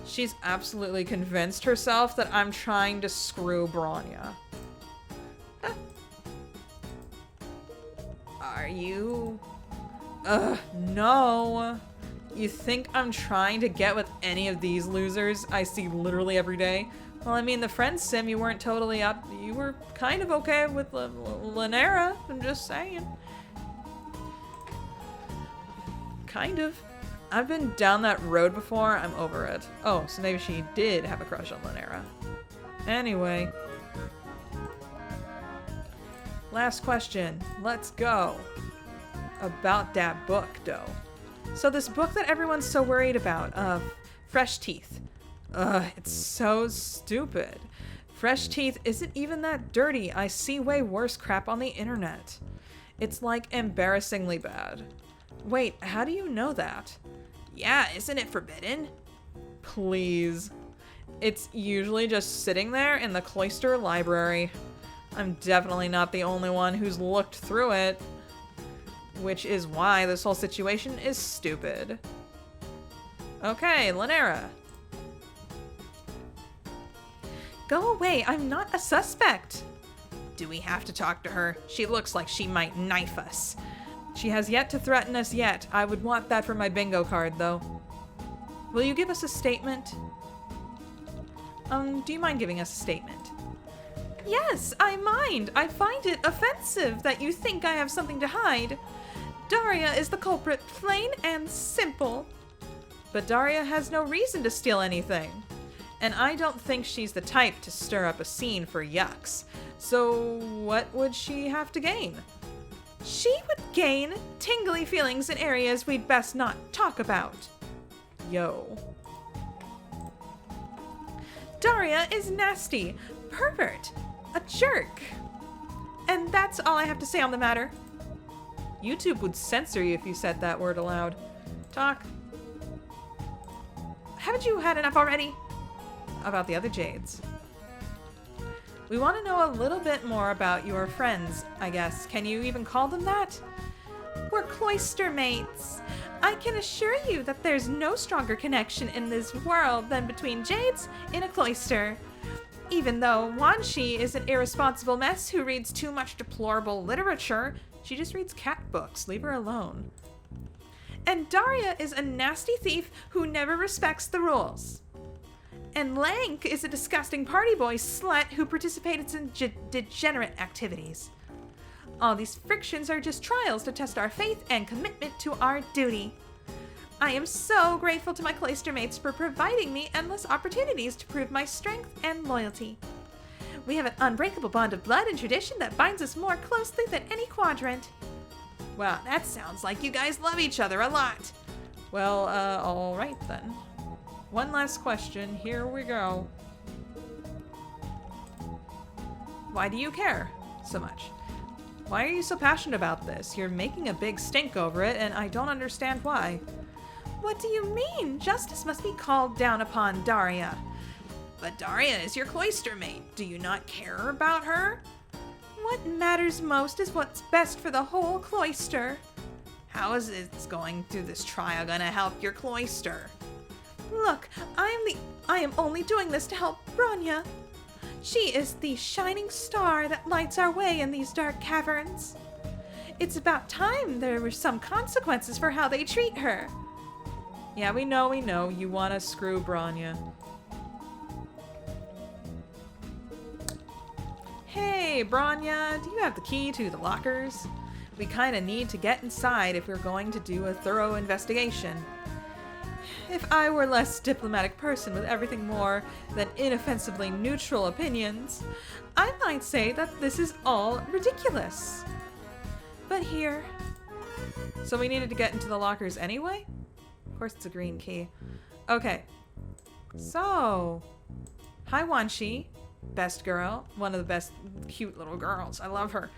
She's absolutely convinced herself that I'm trying to screw Bronya. Are you? No. You think I'm trying to get with any of these losers I see literally every day? Well, I mean, the friend sim, you weren't totally up. You were kind of okay with Lanera, I'm just saying. Kind of. I've been down that road before, I'm over it. Oh, so maybe she did have a crush on Lanera. Anyway. Last question. Let's go. About that book, though. So this book that everyone's so worried about, Fresh Teeth. It's so stupid. Fresh Teeth isn't even that dirty. I see way worse crap on the internet. It's like embarrassingly bad. Wait, how do you know that? Yeah, isn't it forbidden? Please. It's usually just sitting there in the cloister library. I'm definitely not the only one who's looked through it. Which is why this whole situation is stupid. Okay, Lanera. Go away, I'm not a suspect. Do we have to talk to her? She looks like she might knife us. She has yet to threaten us yet. I would want that for my bingo card, though. Will you give us a statement? Do you mind giving us a statement? Yes, I mind. I find it offensive that you think I have something to hide. Daria is the culprit, plain and simple. But Daria has no reason to steal anything. And I don't think she's the type to stir up a scene for yucks. So what would she have to gain? She would gain tingly feelings in areas we'd best not talk about. Yo. Daria is nasty, pervert, a jerk. And that's all I have to say on the matter. YouTube would censor you if you said that word aloud. Talk. Haven't you had enough already? About the other Jades. We want to know a little bit more about your friends, I guess. Can you even call them that? We're cloister mates. I can assure you that there's no stronger connection in this world than between Jades in a cloister. Even though Wanshi is an irresponsible mess who reads too much deplorable literature, she just reads cat books. Leave her alone. And Daria is a nasty thief who never respects the rules. And Lank is a disgusting party boy slut who participates in degenerate activities. All these frictions are just trials to test our faith and commitment to our duty. I am so grateful to my cloister mates for providing me endless opportunities to prove my strength and loyalty. We have an unbreakable bond of blood and tradition that binds us more closely than any quadrant. Wow, that sounds like you guys love each other a lot. Well, all right then. One last question. Here we go. Why do you care so much? Why are you so passionate about this? You're making a big stink over it, and I don't understand why. What do you mean? Justice must be called down upon Daria. But Daria is your cloister mate. Do you not care about her? What matters most is what's best for the whole cloister. How is it going through this trial gonna help your cloister? Look, I am only doing this to help Bronya. She is the shining star that lights our way in these dark caverns. It's about time there were some consequences for how they treat her. Yeah, we know. You want to screw Bronya. Hey, Bronya, do you have the key to the lockers? We kind of need to get inside if we're going to do a thorough investigation. If I were a less diplomatic person with everything more than inoffensively neutral opinions, I might say that this is all ridiculous. But here... So we needed to get into the lockers anyway? Of course it's a green key. Okay. So... Hi, Wanshi. Best girl. One of the best cute little girls. I love her.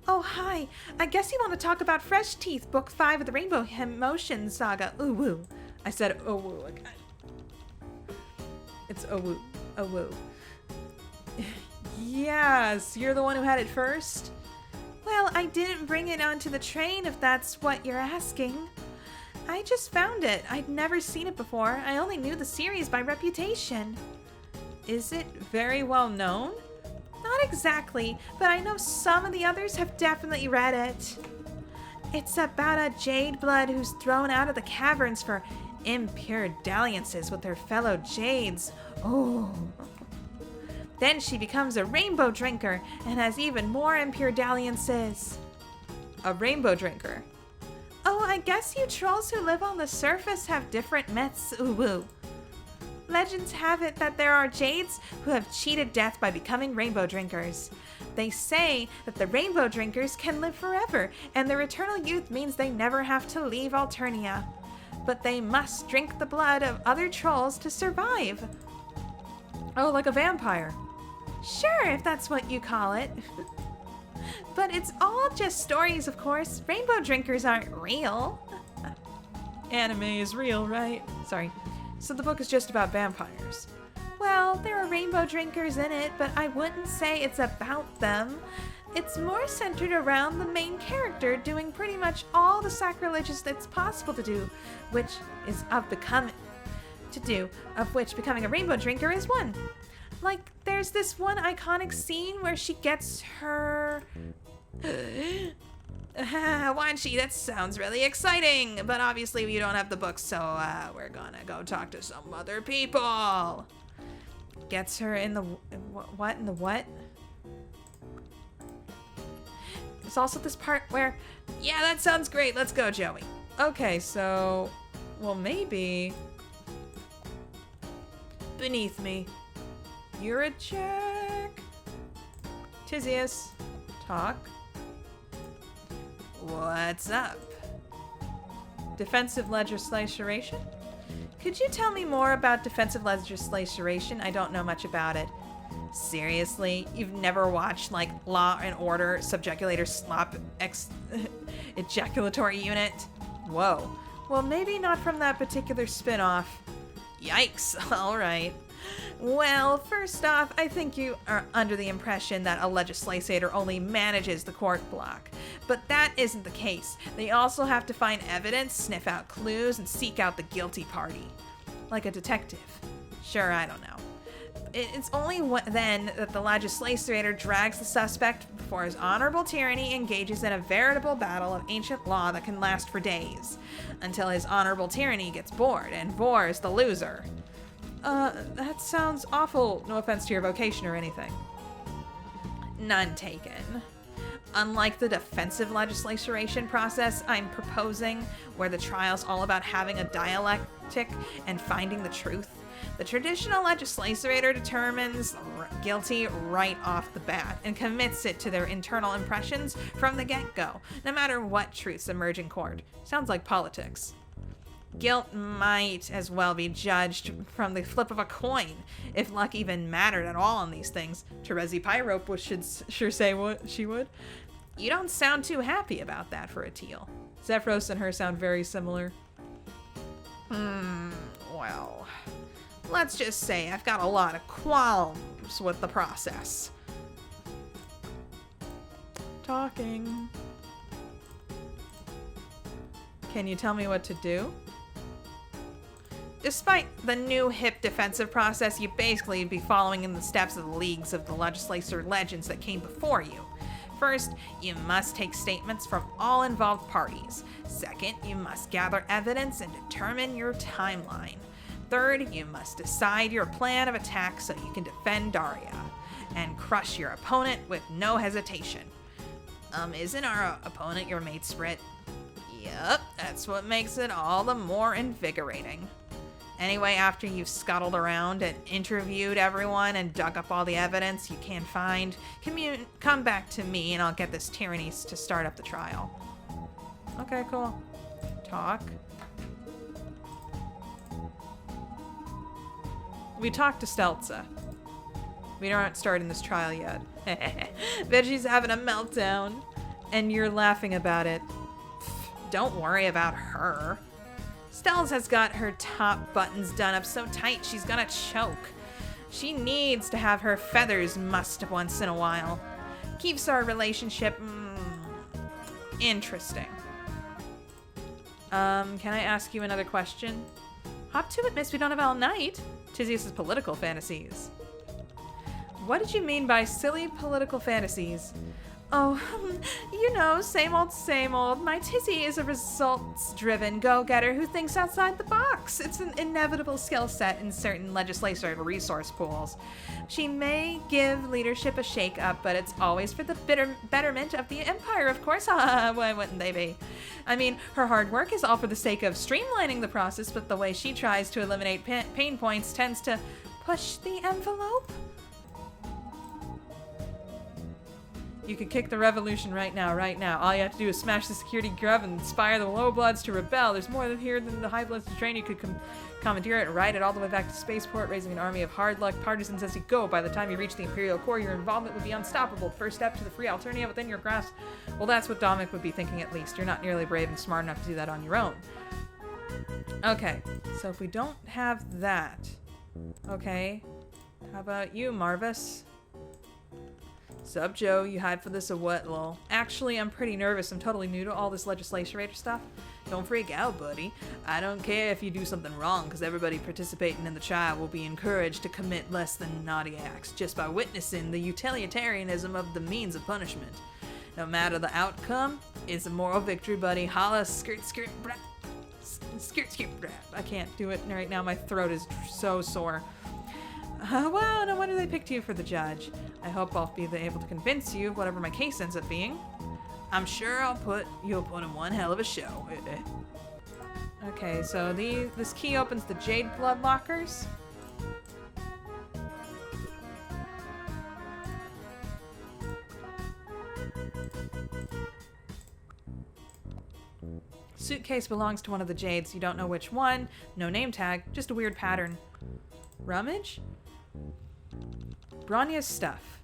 Oh, hi. I guess you want to talk about Fresh Teeth, Book 5 of the Rainbow Emotion Saga. Ooh, woo. I said oh woo again. It's oh woo. Oh woo. Yes, you're the one who had it first? Well, I didn't bring it onto the train if that's what you're asking. I just found it. I'd never seen it before. I only knew the series by reputation. Is it very well known? Not exactly, but I know some of the others have definitely read it. It's about a jade blood who's thrown out of the caverns for impure dalliances with her fellow jades. Oh. Then she becomes a rainbow drinker and has even more impure dalliances. A rainbow drinker? Oh, I guess you trolls who live on the surface have different myths. Ooh woo. Legends have it that there are jades who have cheated death by becoming rainbow drinkers. They say that the rainbow drinkers can live forever, and their eternal youth means they never have to leave Alternia. But they must drink the blood of other trolls to survive. Oh, like a vampire. Sure, if that's what you call it. But it's all just stories, of course. Rainbow drinkers aren't real. Anime is real, right? Sorry. So the book is just about vampires. Well, there are rainbow drinkers in it, but I wouldn't say it's about them. It's more centered around the main character doing pretty much all the sacrileges that's possible to do, which becoming a rainbow drinker is one. Like, there's this one iconic scene where she gets her... Wanshi, that sounds really exciting, but obviously we don't have the book, so we're gonna go talk to some other people. Gets her in the... What? In the what? There's also this part where... Yeah, that sounds great. Let's go, Joey. Okay, so... Well, maybe... Beneath me. You're a jerk. Tizius. Talk. What's up? Defensive legislation? Could you tell me more about defensive legislation? I don't know much about it. Seriously? You've never watched, like, Law and Order, Subjeculator Slop Ejaculatory Unit? Whoa. Well, maybe not from that particular spin-off. Yikes. Alright. Well, first off, I think you are under the impression that a legislator only manages the court block. But that isn't the case. They also have to find evidence, sniff out clues, and seek out the guilty party. Like a detective. Sure, I don't know. It's only then that the legislator drags the suspect before his honorable tyranny engages in a veritable battle of ancient law that can last for days, until his honorable tyranny gets bored, and Vor is the loser. That sounds awful. No offense to your vocation or anything. None taken. Unlike the defensive legislation process I'm proposing, where the trial's all about having a dialectic and finding the truth, the traditional legislator determines guilty right off the bat and commits it to their internal impressions from the get-go, no matter what truths emerge in court. Sounds like politics. Guilt might as well be judged from the flip of a coin, if luck even mattered at all on these things. Terezi Pyrope should sure say what she would. You don't sound too happy about that for a teal. Zephyros and her sound very similar. Well, let's just say I've got a lot of qualms with the process. Talking. Can you tell me what to do? Despite the new hip defensive process, you basically be following in the steps of the leagues of the legislature legends that came before you. First, you must take statements from all involved parties. Second, you must gather evidence and determine your timeline. Third, you must decide your plan of attack so you can defend Daria and crush your opponent with no hesitation. Isn't our opponent your mate Sprit? Yup, that's what makes it all the more invigorating. Anyway, after you've scuttled around and interviewed everyone and dug up all the evidence you can find, come back to me and I'll get this tyranny to start up the trial. Okay, cool. Talk. We talked to Stelza. We aren't starting this trial yet. Bet she's having a meltdown. And you're laughing about it. Don't worry about her. Stells has got her top buttons done up so tight she's gonna choke. She needs to have her feathers mussed once in a while. Keeps our relationship interesting. Can I ask you another question? Hop to it, miss. We don't have all night. Tizius's political fantasies. What did you mean by silly political fantasies? Oh, you know, same old, same old. My Tizzy is a results-driven go-getter who thinks outside the box. It's an inevitable skill set in certain legislative resource pools. She may give leadership a shake-up, but it's always for the betterment of the empire, of course. Why wouldn't they be? I mean, her hard work is all for the sake of streamlining the process, but the way she tries to eliminate pain points tends to push the envelope. You could kick the revolution right now. All you have to do is smash the security grub and inspire the low bloods to rebel. There's more here than the high bloods to train. You could commandeer it and ride it all the way back to spaceport, raising an army of hard luck partisans as you go. By the time you reach the Imperial core, your involvement would be unstoppable. First step to the free Alternia within your grasp. Well, that's what Dominic would be thinking at least. You're not nearly brave and smart enough to do that on your own. Okay, so if we don't have that, okay, how about you, Marvis? Sup, Joe? You hide for this or what, lol? Actually, I'm pretty nervous. I'm totally new to all this legislature stuff. Don't freak out, buddy. I don't care if you do something wrong, because everybody participating in the trial will be encouraged to commit less than naughty acts just by witnessing the utilitarianism of the means of punishment. No matter the outcome, it's a moral victory, buddy. Holla, skirt, skirt, brat. Skirt, skirt, brat. I can't do it right now. My throat is so sore. Well, no wonder they picked you for the judge. I hope I'll be able to convince you of whatever my case ends up being. I'm sure you'll put in one hell of a show. Okay, so this key opens the jade blood lockers. Suitcase belongs to one of the jades. You don't know which one. No name tag, just a weird pattern. Rummage? Bronya's stuff.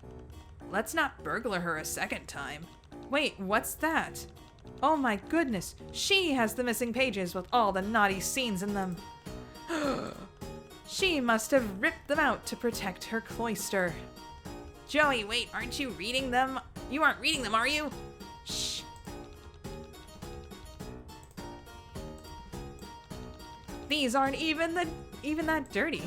Let's not burglar her a second time. Wait, what's that? Oh my goodness, she has the missing pages with all the naughty scenes in them. She must have ripped them out to protect her cloister. Joey, wait, aren't you reading them? You aren't reading them, are you? Shh. These aren't even that dirty.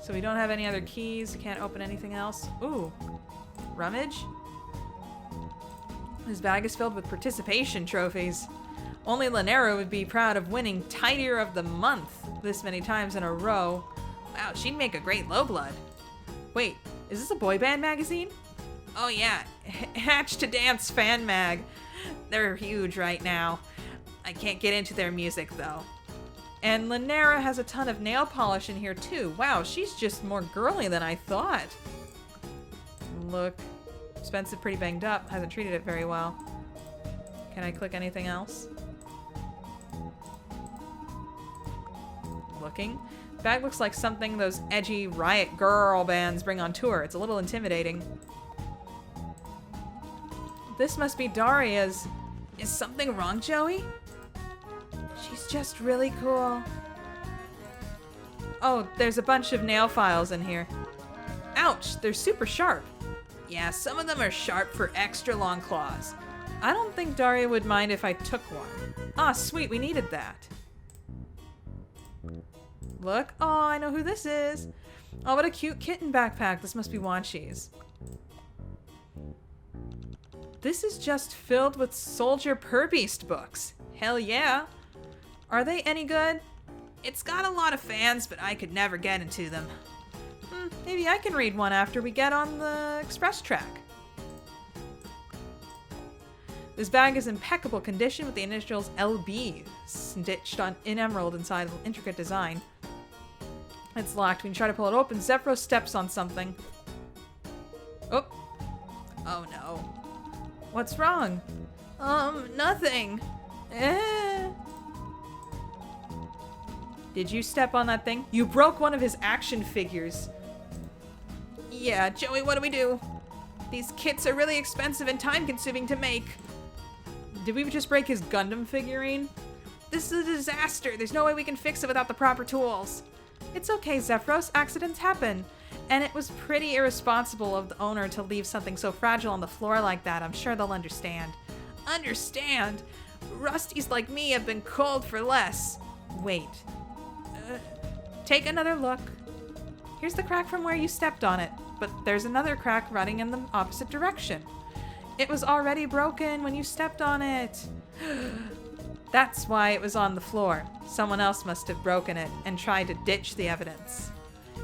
So we don't have any other keys. Can't open anything else. Ooh. Rummage? His bag is filled with participation trophies. Only Lanera would be proud of winning Tidier of the Month this many times in a row. Wow, she'd make a great low blood. Wait, is this a boy band magazine? Oh yeah, Hatch to Dance fan mag. They're huge right now. I can't get into their music though. And Lanera has a ton of nail polish in here too. Wow, she's just more girly than I thought. Look, Spence's pretty banged up. Hasn't treated it very well. Can I click anything else? Looking. Bag looks like something those edgy riot girl bands bring on tour. It's a little intimidating. This must be Daria's. Is something wrong, Joey? She's just really cool. Oh, there's a bunch of nail files in here. Ouch, they're super sharp. Yeah, some of them are sharp for extra long claws. I don't think Daria would mind if I took one. Ah, sweet, we needed that. Look, oh, I know who this is. Oh, what a cute kitten backpack. This must be Wanshi's. This is just filled with Soldier Purbeast books. Hell yeah. Are they any good? It's got a lot of fans, but I could never get into them. Maybe I can read one after we get on the express track. This bag is in impeccable condition with the initials LB stitched in emerald inside an intricate design. It's locked. When you try to pull it open, Zephyros steps on something. Oh. Oh no. What's wrong? Nothing. Did you step on that thing? You broke one of his action figures. Yeah, Joey, what do we do? These kits are really expensive and time-consuming to make. Did we just break his Gundam figurine? This is a disaster. There's no way we can fix it without the proper tools. It's okay, Zephyros. Accidents happen. And it was pretty irresponsible of the owner to leave something so fragile on the floor like that. I'm sure they'll understand. Understand? Rusties like me have been cold for less. Wait. Take another look. Here's the crack from where you stepped on it, but there's another crack running in the opposite direction. It was already broken when you stepped on it. That's why it was on the floor. Someone else must have broken it and tried to ditch the evidence.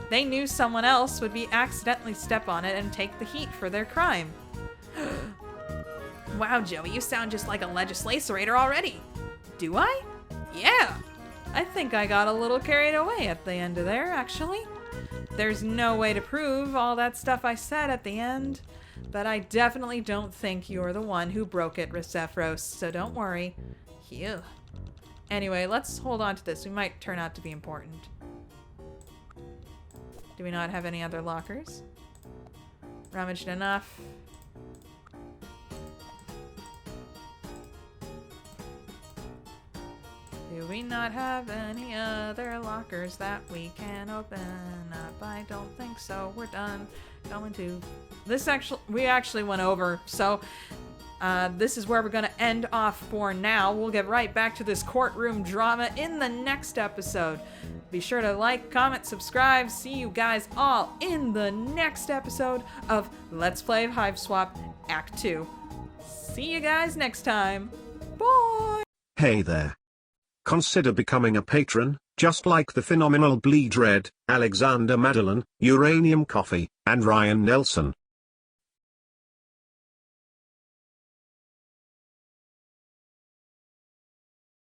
They knew someone else would be accidentally step on it and take the heat for their crime. Wow, Joey, you sound just like a legislacerator already. Do I? Yeah. I think I got a little carried away at the end of there, actually. There's no way to prove all that stuff I said at the end, but I definitely don't think you're the one who broke it, Zephyros, so don't worry. Phew. Anyway, let's hold on to this. We might turn out to be important. Do we not have any other lockers? Rummaged enough. Do we not have any other lockers that we can open up? I don't think so. We're done. Going to this we actually went over, so this is where we're going to end off for now. We'll get right back to this courtroom drama in the next episode. Be sure to like, comment, subscribe. See you guys all in the next episode of Let's Play Hiveswap Act 2. See you guys next time. Bye! Hey there. Consider becoming a patron, just like the phenomenal Bleed Red, Alexander Madeline, Uranium Coffee, and Ryan Nelson.